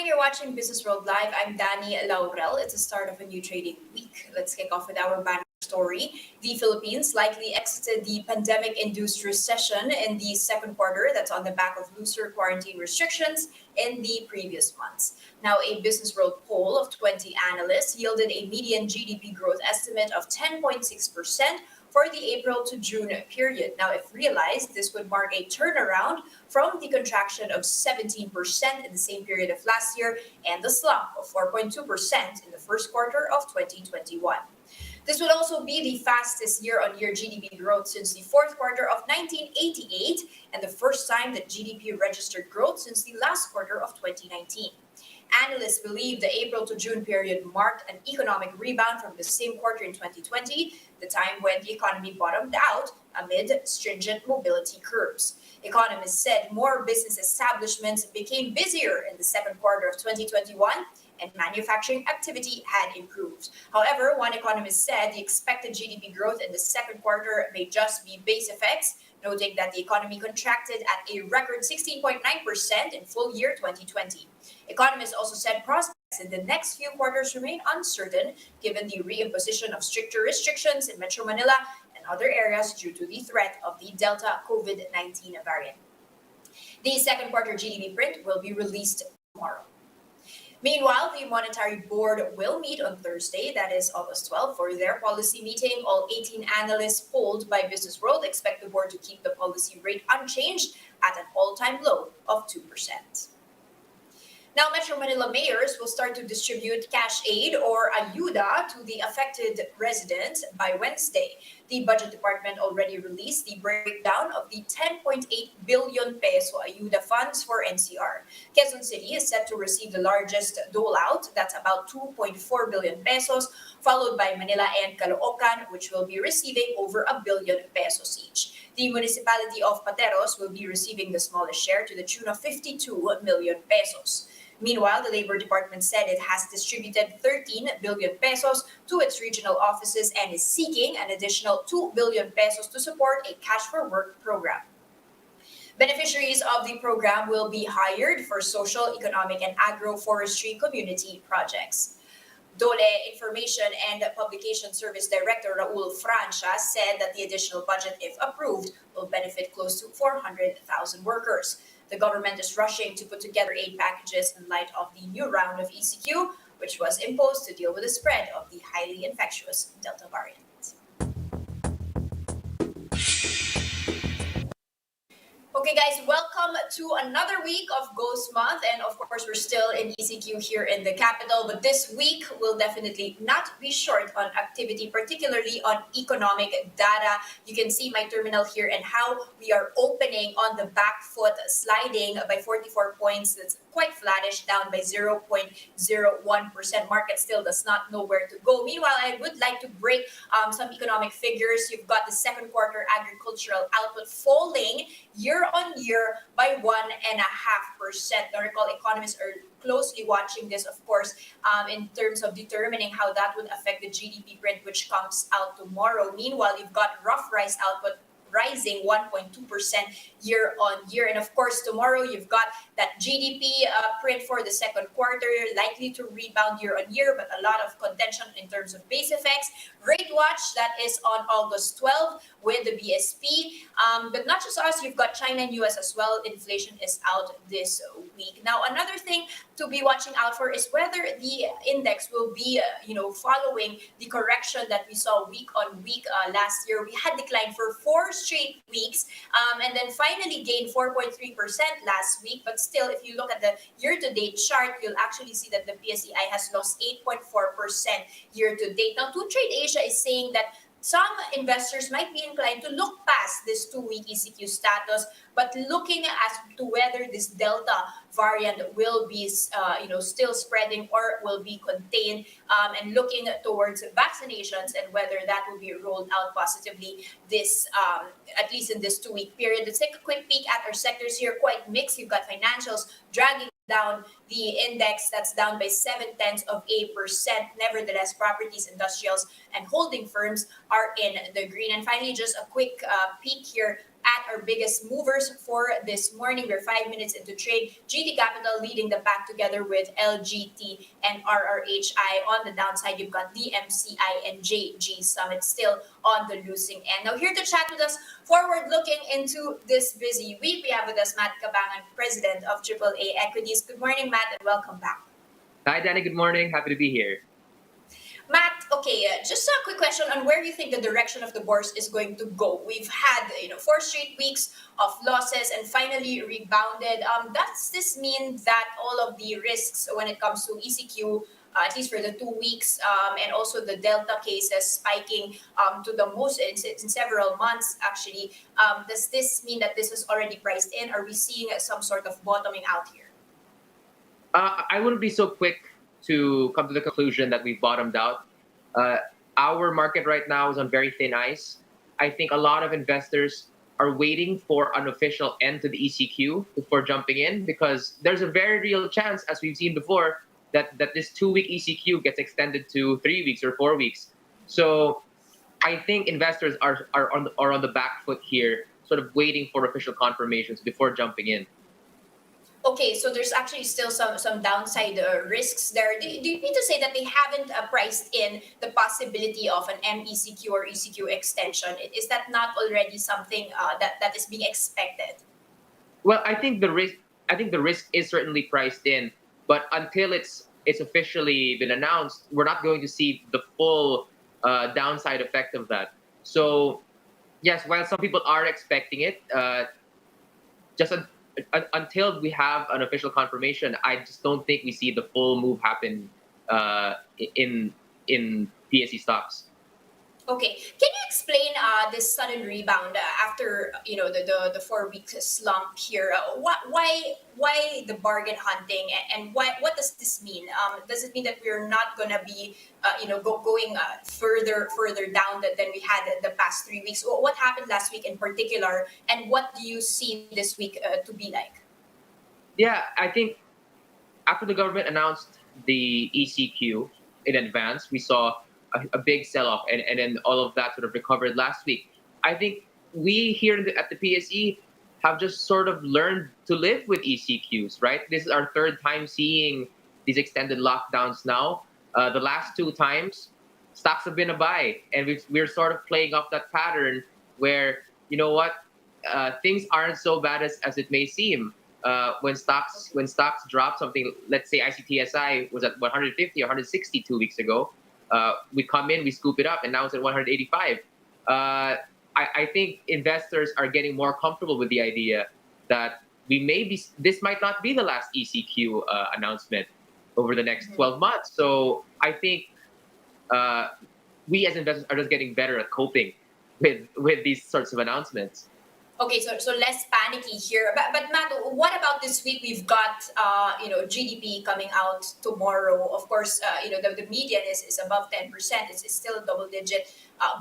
morning, you're watching Businessworld Live. I'm Danie Laurel. It's the start of a new trading week. Let's kick off with our banner story. The Philippines likely exited the pandemic-induced recession in the second quarter. That's on the back of looser quarantine restrictions in the previous months. Now, a Businessworld poll of 20 analysts yielded a median GDP growth estimate of 10.6% for the April to June period. Now, if realized, this would mark a turnaround from the contraction of 17% in the same period of last year and the slump of 4.2% in the first quarter of 2021. This would also be the fastest year-on-year GDP growth since the fourth quarter of 1988 and the first time that GDP registered growth since the last quarter of 2019. Analysts believe the April to June period marked an economic rebound from the same quarter in 2020, the time when the economy bottomed out amid stringent mobility curbs. Economists said more business establishments became busier in the second quarter of 2021 and manufacturing activity had improved. However, one economist said the expected GDP growth in the second quarter may just be base effects, noting that the economy contracted at a record 16.9% in full year 2020. Economists also said prospects in the next few quarters remain uncertain given the reimposition of stricter restrictions in Metro Manila and other areas due to the threat of the Delta COVID-19 variant. The second quarter GDP print will be released tomorrow. Meanwhile, the Monetary Board will meet on Thursday, that is August 12, for their policy meeting. All 18 analysts polled by Businessworld expect the board to keep the policy rate unchanged at an all-time low of 2%. Now, Metro Manila mayors will start to distribute cash aid or ayuda to the affected residents by Wednesday. The Budget Department already released the breakdown of the 10.8 billion peso ayuda funds for NCR. Quezon City is set to receive the largest dole-out, that's about 2.4 billion pesos, followed by Manila and Caloocan, which will be receiving over 1 billion pesos each. The municipality of Pateros will be receiving the smallest share to the tune of 52 million pesos. Meanwhile, the Labor Department said it has distributed 13 billion pesos to its regional offices and is seeking an additional 2 billion pesos to support a cash for work program. Beneficiaries of the program will be hired for social, economic, and agroforestry community projects. DOLE Information and Publication Service Director Raul Francia said that the additional budget, if approved, will benefit close to 400,000 workers. The government is rushing to put together aid packages in light of the new round of ECQ, which was imposed to deal with the spread of the highly infectious Delta variant. Okay, guys, welcome to another week of Ghost Month. And of course, we're still in ECQ here in the capital. But this week will definitely not be short on activity, particularly on economic data. You can see my terminal here and how we are opening on the back foot, sliding by 44 points. That's quite flattish, down by 0.01%. Market still does not know where to go. Meanwhile, I would like to break some economic figures. You've got the second quarter agricultural output falling year-on-year by 1.5%. Now, recall, economists are closely watching this, of course, in terms of determining how that would affect the GDP print, which comes out tomorrow. Meanwhile, you've got rough rice output rising 1.2% year-on-year. And of course, tomorrow you've got that GDP print for the second quarter, likely to rebound year-on-year, but a lot of contention in terms of base effects. Rate watch, that is on August 12 with the BSP. But not just us, you've got China and US as well. Inflation is out this week. Now, another thing to be watching out for is whether the index will be, following the correction that we saw week on week last year. We had declined for 4 straight weeks, and then finally gained 4.3% last week. But still, if you look at the year-to-date chart, you'll actually see that the PSEI has lost 8.4% year-to-date. Now, 2Trade Asia is saying that some investors might be inclined to look past this 2-week ECQ status, but looking as to whether this Delta variant will be, still spreading or will be contained, and looking towards vaccinations and whether that will be rolled out positively this, at least in this 2-week period. Let's take a quick peek at our sectors here. Quite mixed. You've got financials dragging down the index, that's down by 0.7%. Nevertheless, properties, industrials, and holding firms are in the green. And finally, just a quick peek here at our biggest movers for this morning. We're 5 minutes into trade. GT Capital leading the pack together with LGT and RRHI. On the downside, you've got DMCI and JG Summit still on the losing end. Now, here to chat with us, forward looking into this busy week, we have with us Matt Cabangon, President of AAA Equities. Good morning, Matt, and welcome back. Hi, Danny. Good morning. Happy to be here. Matt, okay, just a quick question on where you think the direction of the bourse is going to go. We've had, 4 straight weeks of losses and finally rebounded. Does this mean that all of the risks when it comes to ECQ, at least for the 2 weeks, and also the Delta cases spiking to the most in several months, actually, does this mean that this is already priced in? Are we seeing some sort of bottoming out here? I wouldn't be so quick to come to the conclusion that we've bottomed out. Our market right now is on very thin ice. I think a lot of investors are waiting for an official end to the ECQ before jumping in, because there's a very real chance, as we've seen before, that this 2-week ECQ gets extended to 3 weeks or 4 weeks. So I think investors are on the back foot here, sort of waiting for official confirmations before jumping in. Okay, so there's actually still some downside risks there. Do you mean to say that they haven't priced in the possibility of an MECQ or ECQ extension? Is that not already something that is being expected? Well, I think the risk is certainly priced in, but until it's officially been announced, we're not going to see the full downside effect of that. So yes, while some people are expecting it, just until we have an official confirmation, I just don't think we see the full move happen in PSE stocks. Okay, can you explain this sudden rebound after the 4 week slump here? Why the bargain hunting, and what does this mean? Does it mean that we're not gonna be going further down than we had the past 3 weeks? What happened last week in particular, and what do you see this week to be like? Yeah, I think after the government announced the ECQ in advance, we saw a big sell-off, and then all of that sort of recovered last week. I think we here at the PSE have just sort of learned to live with ECQs, right? This is our third time seeing these extended lockdowns now. The last 2 times, stocks have been a buy, and we're sort of playing off that pattern where, you know what, things aren't so bad as it may seem. When stocks drop something, let's say ICTSI was at 150 or 160 2 weeks ago. We come in, we scoop it up, and now it's at 185. I think investors are getting more comfortable with the idea that this might not be the last ECQ announcement over the next 12 months. So I think we as investors are just getting better at coping with these sorts of announcements. Okay, so less panicky here. But Matt, what about this week? We've got GDP coming out tomorrow. Of course, the median is above 10%. It's still a double-digit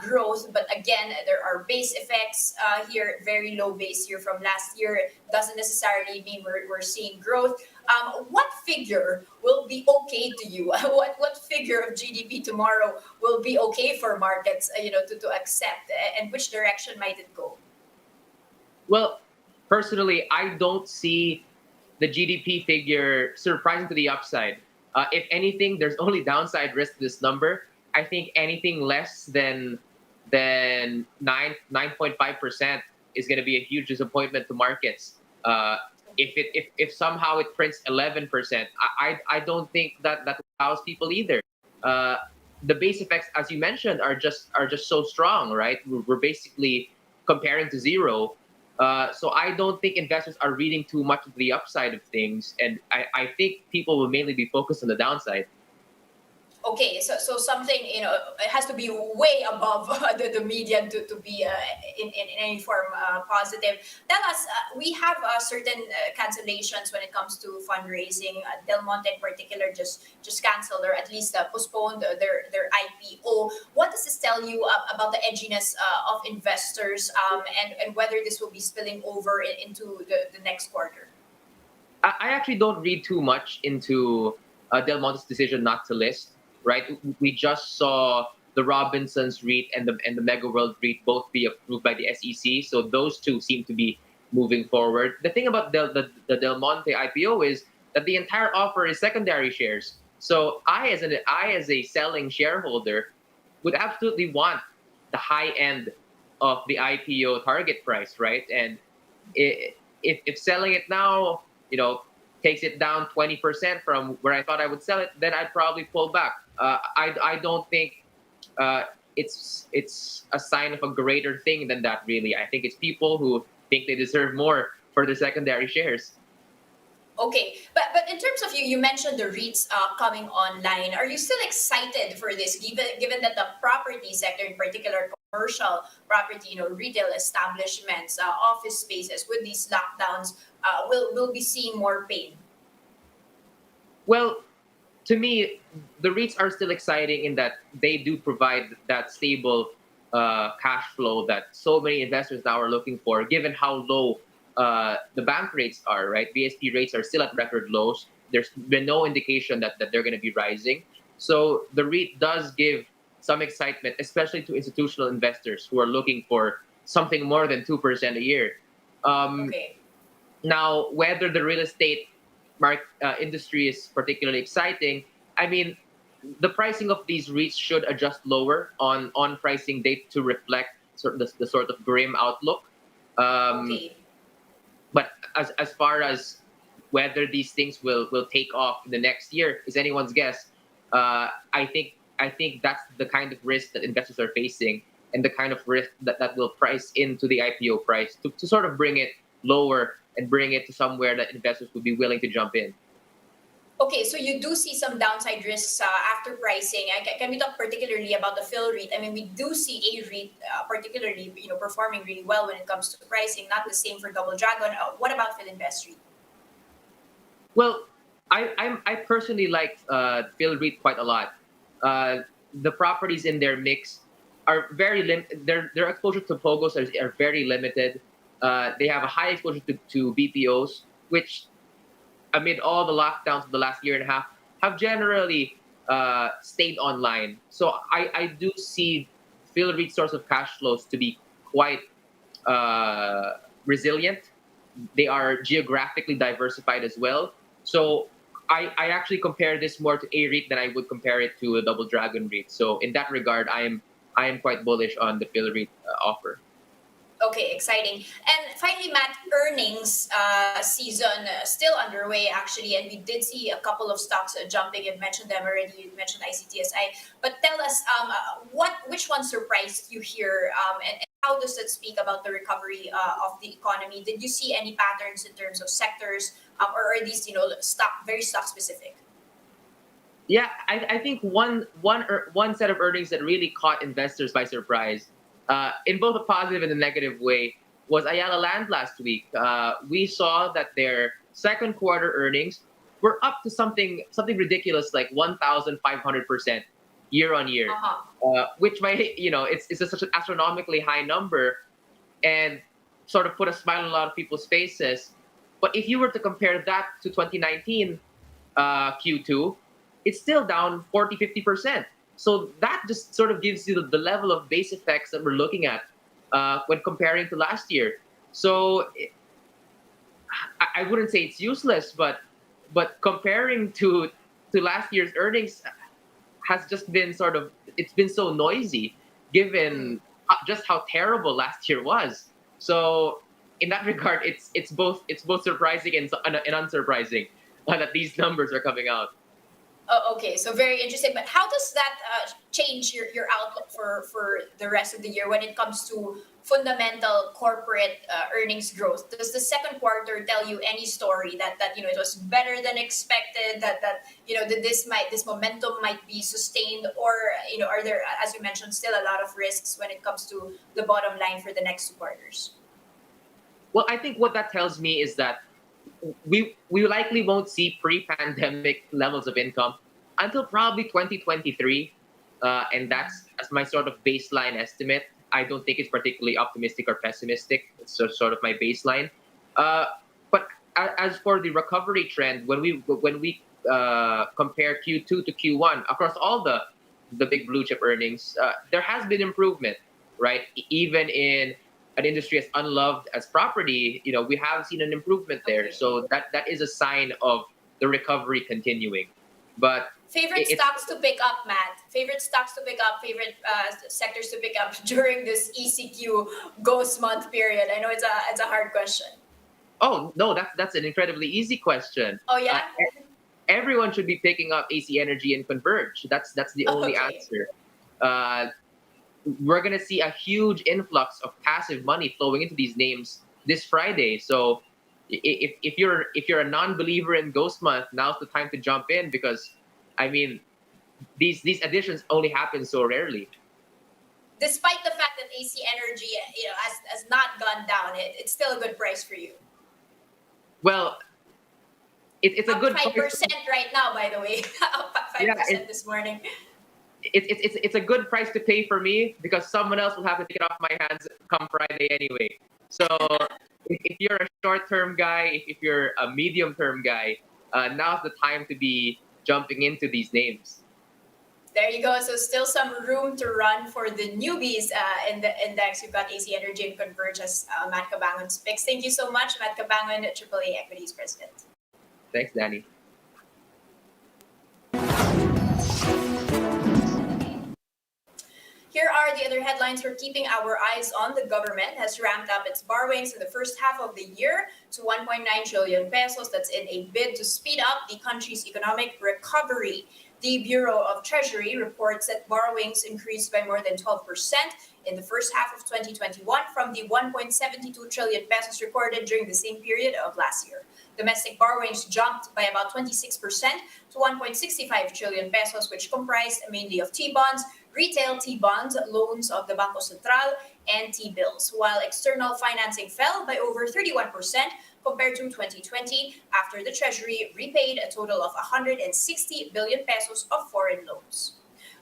growth. But again, there are base effects here. Very low base here from last year. It doesn't necessarily mean we're seeing growth. What figure will be okay to you? What figure of GDP tomorrow will be okay for markets? To accept, and which direction might it go? Well, personally, I don't see the GDP figure surprising to the upside. If anything, there's only downside risk to this number. I think anything less than 9.5% is going to be a huge disappointment to markets. If somehow it prints 11%, I don't think that allows people either. The base effects, as you mentioned, are just so strong, right? We're basically comparing to zero. So I don't think investors are reading too much of the upside of things, and I think people will mainly be focused on the downside. Okay, so something, it has to be way above the median to be in any form positive. Tell us, we have certain cancellations when it comes to fundraising. Del Monte in particular just canceled, or at least postponed their IPO. What does this tell you about the edginess of investors, and whether this will be spilling over into the next quarter? I actually don't read too much into Del Monte's decision not to list. Right, we just saw the Robinsons REIT and the Mega World REIT both be approved by the SEC. So those two seem to be moving forward. The thing about the Del Monte IPO is that the entire offer is secondary shares. So I as a selling shareholder would absolutely want the high end of the IPO target price, right? And if selling it now, takes it down 20% from where I thought I would sell it, then I'd probably pull back. I don't think it's a sign of a greater thing than that. Really, I think it's people who think they deserve more for the secondary shares. Okay, but in terms of you mentioned the REITs coming online. Are you still excited for this, given that the property sector, in particular commercial property, retail establishments, office spaces, with these lockdowns, will be seeing more pain? Well, to me, the REITs are still exciting in that they do provide that stable cash flow that so many investors now are looking for, given how low the bank rates are, right? BSP rates are still at record lows. There's been no indication that they're going to be rising. So the REIT does give some excitement, especially to institutional investors who are looking for something more than 2% a year. Um, Okay. Now, whether the real estate industry is particularly exciting, I mean, the pricing of these REITs should adjust lower on pricing date to reflect the sort of grim outlook. Um, Okay. but as far as whether these things will take off in the next year is anyone's guess. I think that's the kind of risk that investors are facing, and the kind of risk that will price into the IPO price to sort of bring it lower and bring it to somewhere that investors would be willing to jump in. Okay, so you do see some downside risks after pricing. Can we talk particularly about the Phil REIT? I mean, we do see A REIT particularly, performing really well when it comes to pricing. Not the same for Double Dragon. What about Phil Invest REIT? Well, I personally like Phil REIT quite a lot. Uh, the properties in their mix are very their exposure to pogos are very limited. They have a high exposure to BPOs, which amid all the lockdowns of the last year and a half have generally stayed online. So I do see Phil REIT source of cash flows to be quite resilient. They are geographically diversified as well. So I actually compare this more to A REIT than I would compare it to a Double Dragon REIT. So in that regard, I am quite bullish on the Phil REIT offer. Okay, exciting. And finally, Matt, earnings season still underway actually, and we did see a couple of stocks jumping. You've mentioned them already. You mentioned ICTSI, but tell us which one surprised you here, and how does that speak about the recovery of the economy? Did you see any patterns in terms of sectors, or are these very stock specific? Yeah, I think one set of earnings that really caught investors by surprise, in both a positive and a negative way, was Ayala Land last week. We saw that their second quarter earnings were up to something ridiculous like 1,500% year on year, Uh huh. which might it's such an astronomically high number, and sort of put a smile on a lot of people's faces. But if you were to compare that to 2019 Q2, it's still down 40-50%. So that just sort of gives you the level of base effects that we're looking at when comparing to last year. So I wouldn't say it's useless, but comparing to last year's earnings has just been it's been so noisy, Mm. given just how terrible last year was. So in that regard, it's both surprising and unsurprising that these numbers are coming out. Oh, okay, so very interesting. But how does that change your outlook for the rest of the year when it comes to fundamental corporate earnings growth? Does the second quarter tell you any story that it was better than expected? That that this momentum might be sustained, or are there, as you mentioned, still a lot of risks when it comes to the bottom line for the next two quarters? Well, I think what that tells me is that we likely won't see pre-pandemic levels of income until probably 2023, and that's my sort of baseline estimate. I don't think it's particularly optimistic or pessimistic. It's sort of my baseline. Uh, but as for the recovery trend, when we compare Q2 to Q1 across all the big blue chip earnings, there has been improvement, right? Even in an industry as unloved as property, we have seen an improvement there. Okay. So that is a sign of the recovery continuing. But Favorite it's stocks to pick up, Matt? Favorite stocks to pick up, favorite sectors to pick up during this ECQ ghost month period? I know it's a hard question. oh no, that's an incredibly easy question. Oh Uh, yeah? Everyone should be picking up AC Energy and Converge. That's the only Okay. answer. Uh, we're gonna see a huge influx of passive money flowing into these names this Friday. So if you're a non-believer in Ghost Month, now's the time to jump in because I mean these additions only happen so rarely. Despite the fact that AC Energy, has not gone down, it's still a good price for you. Well, it's a Up good five price. percent right now, by the way. Up five Yeah, percent this morning. it's a good price to pay for me because someone else will have to take it off my hands come Friday anyway. So if you're a short-term guy, if you're a medium-term guy, now's the time to be jumping into these names. There you go. So still some room to run for the newbies in the index. You've got AC Energy and Converge as Matt Cabangon's picks. Thank you so much, Matt Cabangon, AAA Equities President. Thanks, Danny. Here are the other headlines we're keeping our eyes on. The government has ramped up its borrowings in the first half of the year to 1.9 trillion pesos. That's in a bid to speed up the country's economic recovery. The Bureau of Treasury reports that borrowings increased by more than 12% in the first half of 2021 from the 1.72 trillion pesos recorded during the same period of last year. Domestic borrowings jumped by about 26% to 1.65 trillion pesos, which comprised mainly of T-bonds, retail T-bonds, loans of the Bangko Sentral, and T-bills, while external financing fell by over 31% compared to 2020 after the Treasury repaid a total of 160 billion pesos of foreign loans.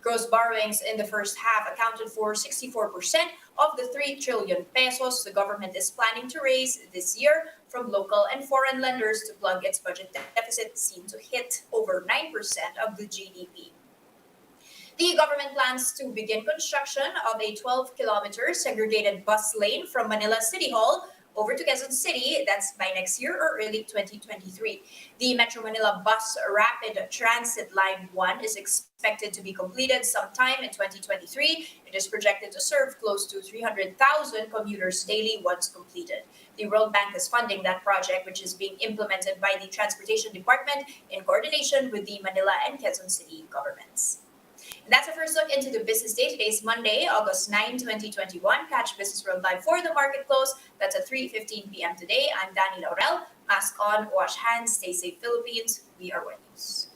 Gross borrowings in the first half accounted for 64% of the 3 trillion pesos the government is planning to raise this year from local and foreign lenders to plug its budget deficit, seen to hit over 9% of the GDP. The government plans to begin construction of a 12-kilometer segregated bus lane from Manila City Hall over to Quezon City. That's by next year or early 2023. The Metro Manila Bus Rapid Transit Line 1 is expected to be completed sometime in 2023. It is projected to serve close to 300,000 commuters daily once completed. The World Bank is funding that project, which is being implemented by the Transportation Department in coordination with the Manila and Quezon City governments. And that's a first look into the business day. Today is Monday, August 9, 2021. Catch Businessworld Live for the market close. That's at 3:15 p.m. today. I'm Danie Laurel. Mask on, wash hands, stay safe, Philippines. We are One News.